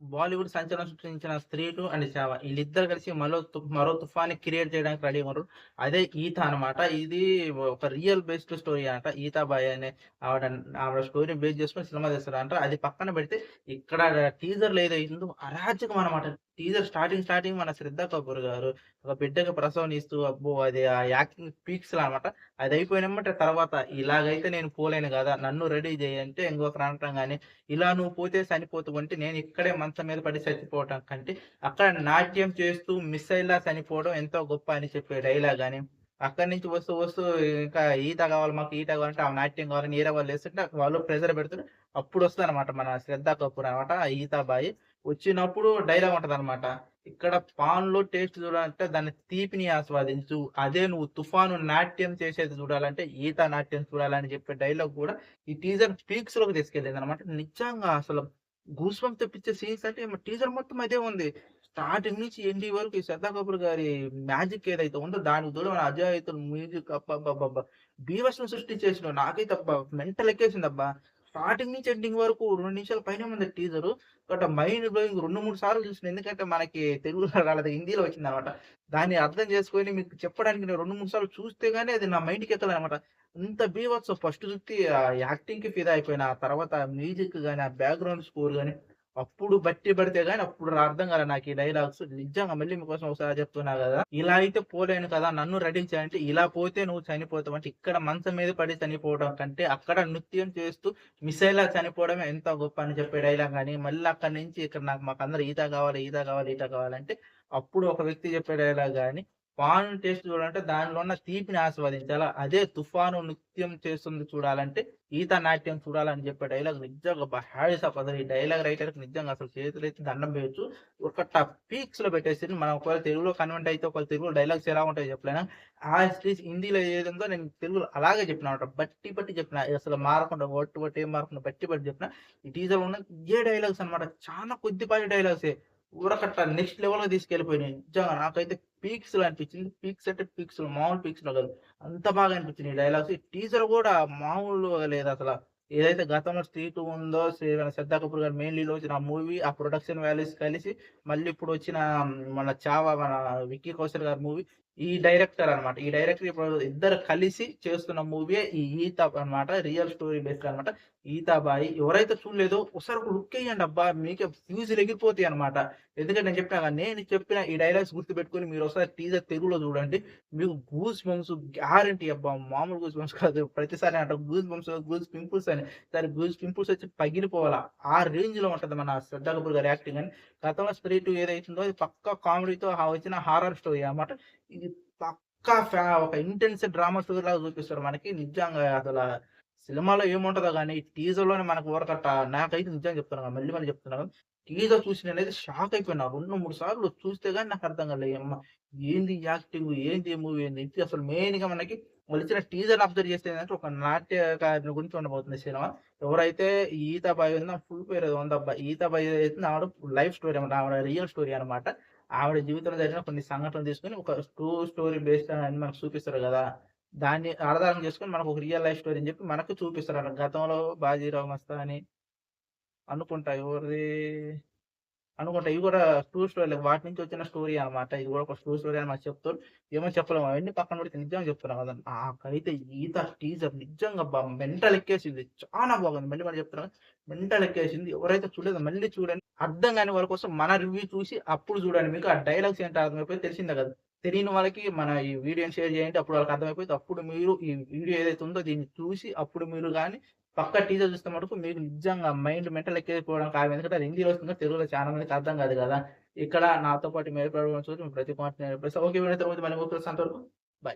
బాలీవుడ్ సంచలనం సృష్టించిన 'స్త్రీ 2' అండ్ 'చావా' ఈళ్ళిద్దరు కలిసి మరో తుఫాన్ని క్రియేట్ చేయడానికి రెడీగా ఉన్నారు. అదే 'ఈత' అనమాట. ఇది ఒక రియల్ బేస్డ్ స్టోరీ అనట. 'ఈత బాయ్' అనే ఆవిడ ఆవిడ స్టోరీని బేస్ చేసుకొని సినిమా తీస్తారంట. అది పక్కన పెడితే ఇక్కడ టీజర్‌లో ఏదైతుందో అరాచకం అనమాట. టీజర్ స్టార్టింగ్ మన 'శ్రద్ధ కపూర్' గారు ఒక బిడ్డకి ప్రసవనిస్తూ అబ్బో! అది ఆ యాక్టింగ్ పీక్స్‌లో అనమాట. అదయిపోయినెమ్మటే తర్వాత ఇలాగైతే నేను పోలేను గదా! నన్ను రెడీ జెయ్యి అంటే ఇంకొకరు అనటం గాని ఇలా నువ్వు పోతే చనిపోతావు అంటే, నేను ఇక్కడే మంచం మీద పడి చచ్చిపోవటం కంటే, అక్కడ నాట్యం చేస్తూ మిస్సైల్‌లా చనిపోవడం ఎంతో గొప్ప అని చెప్పే డైలాగ్ గాని, అక్కడి నుంచి వస్తూ ఇంకా ఈత కావాలి మాకు ఈత కావాలంటే, ఆమె నాట్యం కావాలని ఏరే వాళ్ళేస్తుంటే వాళ్ళు ప్రెషర్ పెడుతుంటే, అప్పుడొస్తదనమాట మన 'శ్రద్ధ కపూర్' అనమాట ఆ ఈత బాయి. వచ్చినప్పుడు డైలాగ్ ఉంటదనమాట. ఇక్కడ పాన్‌లో టేస్ట్ చూడాలంటే దాని తీపిని ఆస్వాదించు. అదే నువ్వు తుఫాను నాట్యం చేసేది చూడాలంటే ఈత నాట్యం చూడాలని చెప్పే డైలాగ్ కూడా ఈ టీజర్ పీక్స్‌లోకి తీసుకెళ్ళిందనమాట. నిజంగా అసలు గూస్ బంప్స్ తెప్పించే సీన్స్ అంటే టీజర్ మొత్తం అదే ఉంది. స్టార్టింగ్ నుంచి ఎండింగ్ వరకు ఈ 'శ్రద్ధా కపూర్' గారి మ్యాజిక్ ఏదైతే ఉందో దానికి తోడు మన అజయ్ అతుల్ మ్యూజిక్ అబ్బబ్బబ్బబ్బా! బీభత్సం సృష్టించేసినావు. నాకైతే అబ్బా! మెంటల్ ఎక్కేసిందబ్బా! స్టార్టింగ్ నుంచి ఎండింగ్ వరకు 2 నిమిషాల పైనే ఉంది టీజరు. బట్ మైండ్ బ్లోయింగ్ 2, 3 సార్లు చూసిన. ఎందుకంటే మనకి తెలుగులో రాలేదు హిందీలో వచ్చిందనమాట. దాన్ని అర్థం చేసుకొని మీకు చెప్పడానికి నేను 2, 3 సార్లు చూస్తే గాని అది నా మైండ్‌కి ఎక్కదనమాట. అంత బీభత్సం ఫస్ట్ చూత్తి యాక్టింగ్‌కి ఫిదా అయిపోయినా. ఆ తర్వాత ఆ మ్యూజిక్ గాని, ఆ బ్యాక్‌గ్రౌండ్ స్కోర్ గాని, అప్పుడు బట్టి పడితే గాని అప్పుడు అర్థం కాలే నాకు ఈ డైలాగ్స్. నిజంగా మళ్ళీ మీకోసం ఒకసారి చెప్తున్నా గదా! ఇలా అయితే పోలేను కదా! నన్ను రెడీ చేయంటే, ఇలా పోతే నువ్వు చనిపోతావు. అంటే ఇక్కడ మంచం మీద పడి చనిపోవడం కంటే, అక్కడ నృత్యం చేస్తూ మిసైల్‌లా చనిపోవడమే ఎంతో గొప్ప అని చెప్పే డైలాగ్ గాని, మళ్ళీ అక్కడి నుంచి ఇక్కడ మాకందరూ ఈత కావాలి, ఈత కావాలి, ఈత కావాలంటే, అప్పుడు ఒక వ్యక్తి చెప్పే డైలాగ్ గాని పాన్ టేస్ట్ చూడాలంటే దానిలో ఉన్న తీపిని ఆస్వాదించాలా. అదే తుఫాను నృత్యం చేస్తుంది చూడాలంటే, ఈత నాట్యం చూడాలని చెప్పే డైలాగ్ నిజంగా అబ్బా! హ్యాట్స్ ఆఫ్ అసలు ఈ డైలాగ్ రైటర్‌కి నిజంగా అసలు చేతులెత్తి దండం వేయొచ్చు. ఒక పీక్స్‌లో పెట్టేసిండు. మనం ఒకవేళ తెలుగులో కన్వర్ట్ అయితే ఒకవేళ తెలుగులో డైలాగ్స్ ఎలా ఉంటాయో చెప్పలేను. యాజ్ ఇట్ ఈజ్ హిందీలో ఏదుందో నేను తెలుగులో అలాగే చెప్పినానమాట. బట్టి చెప్పిన. అసలు మారకుండా వర్డ్ టు వర్డ్ ఏం మారకుండా బట్టి చెప్పిన. ఈ టీజర్‌లో ఉన్న ఇయ్యే డైలాగ్స్ అన్నమాట. చాలా కొద్దిపాటి డైలాగ్సే. ఊరకట్ట నెక్స్ట్ లెవెల్‌కి తీసుకెళ్ళిపోయినాయి. నిజంగా నాకైతే పీక్స్‌లో అనిపించింది. పీక్స్ అంటే పీక్స్‌లో మామూలు పీక్స్‌లో కాదు. అంత బాగా అనిపించినాయి ఈ డైలాగ్స్. ఈ టీజర్ గూడా మామూలుగా లేదసల. ఏదైతే గతంలో 'స్త్రీ 2' ఉందో మన 'శ్రద్ధా కపూర్' గారు మెయిన్ లీడ్‌లో వచ్చిన ఆ మూవీ, ఆ ప్రొడక్షన్ వాల్యూస్ కలిసి మళ్ళీ ఇప్పుడొచ్చిన మన 'చావా' మన 'విక్కీ కౌశల్' గారి మూవీ ఈ డైరెక్టర్ అన్నమాట. ఈ డైరెక్టర్ ఇప్పుడు ఇద్దరు కలిసి చేస్తున్న మూవీయే ఈ 'ఈత' అన్నమాట. రియల్ స్టోరీ బేస్డ్ అన్నమాట. 'ఈత బాయి' ఎవరైతే చూడలేదో ఒకసారి ఒక లుక్ ఎయ్యండి అబ్బా! మీకే ఫ్యూజులు ఎగిరిపోతాయన్నమాట. ఎందుకంటే నేను చెప్పినా కదా! నేను చెప్పిన ఈ డైలాగ్స్ గుర్తుపెట్టుకొని మీరొకసారి టీజర్ తెలుగులో చూడండి. మీకు గూస్ బంప్స్ గ్యారంటీ అబ్బా! మామూలు గూస్ బంప్స్ కాదు. ప్రతిసారి అంటాం గూస్ బంప్స్, గూస్ పింపుల్స్ అని. సరే గూస్ పింపుల్స్ వచ్చి పగిలిపోవాలా. ఆ రేంజ్‌లో ఉంటది మన 'శ్రద్ధా కపూర్' గారి యాక్టింగ్ అని. గతంలో 'స్త్రీ 2' ఏదైతుందో అది పక్కా కామెడీతో వచ్చిన హారర్ స్టోరీ అన్నమాట. ఇది పక్కా ఒక ఇంటెన్స్ డ్రామా స్టోరీలాగా చూపిస్తారు మనకి. నిజంగా అసల సినిమాలో ఏముంటదో గాని టీజర్‌లోనే మనకు ఊరకట్ట నాకైతే నిజంగా చెప్తున్నాను. మళ్ళీ చెప్తున్నాను. టీజర్ చూసి నేనైతే షాక్ అయిపోయినా. 2, 3 సార్లు చూస్తే గాని నాకు అర్థం కాలే. యమ్మ! ఏంది ఈ యాక్టింగ్? ఏంది ఈ మూవీ? ఏంది? ఇది అసలు మెయిన్‌గా మనకి వాళ్ళిచ్చిన టీజర్‌ని అబ్జర్వ్ చేస్తే ఏందంటే ఒక నాట్యకారుని గురించి ఉండబోతుంది సినిమా. ఎవరైతే ఈ 'ఈత బాయ్' ఉందో ఆమె ఫుల్ పేరు ఏదో ఉందబ్బా! 'ఈత బాయ్' ఏదైతుందో ఆవిడ లైఫ్ స్టోరీ అన్నమాట. ఆవిడ రియల్ స్టోరీ అన్నమాట. ఆవిడ జీవితంలో జరిగిన కొన్ని సంఘటనలు తీసుకొని ఒక ట్రూ స్టోరీ బేస్డ్ అని మనకు చూపిస్తారు గదా! దాన్ని ఆధారం చేసుకొని మనకు ఒక రియల్ లైఫ్ స్టోరీ అని చెప్పి మనకు చూపిస్తారన్నమాట. గతంలో 'బాజీరావు మస్తాని' అనుకుంటా ఎవరిది అనుకుంటా. ఇవి గూడా ట్రూ స్టోరీలే. వాటి నుంచి వచ్చిన స్టోరీ అన్నమాట. ఇది గూడా ఒక ట్రూ స్టోరీ అని మనకు చెప్తారు. ఏమో చెప్పలేము. అవన్నీ పక్కన పెడితే నిజంగా చెప్తున్నా కదా! నాకైతే 'ఈత' టీజర్ నిజంగా మెంటల్ ఎక్కేసింది. చానా బాగుంది. మళ్ళీ చెప్తున్నా మెంటల్ ఎక్కేసింది. ఎవరైతే చూడలేదో మళ్ళీ చూడండి. అర్థం కాని వాళ్ళ కోసం మన రివ్యూ చూసి అప్పుడు చూడండి. మీకు ఆ డైలాగ్స్ ఏంటో అర్థమైపోయి తెలిసిందే కదా! తెలియని వాళ్ళకి మన ఈ వీడియోని షేర్ చేయండి. అప్పుడు వాళ్ళకి అర్థమైపోద్ది. అప్పుడు మీరు ఈ వీడియో ఏదైతే ఉందో దీన్ని చూసి అప్పుడు మీరు గాని పక్కా టీజర్ చూస్తే మటుకు మీకు నిజంగా మైండ్ మెంటల్ ఎక్కిపోవడం ఖాయం. ఎందుకంటే అది హిందీలో వస్తుంది. తెలుగులో చాలా మందికి అర్థం కాదు కదా! ఇక్కడ నాతో పాటు మీరు కూడా చూసి ప్రతి పాయింట్ నేను చెప్పేస్తా. ఓకే. వీడియో తర్వాత మళ్ళీ ఇంకొకసారి అంతవరకు బై.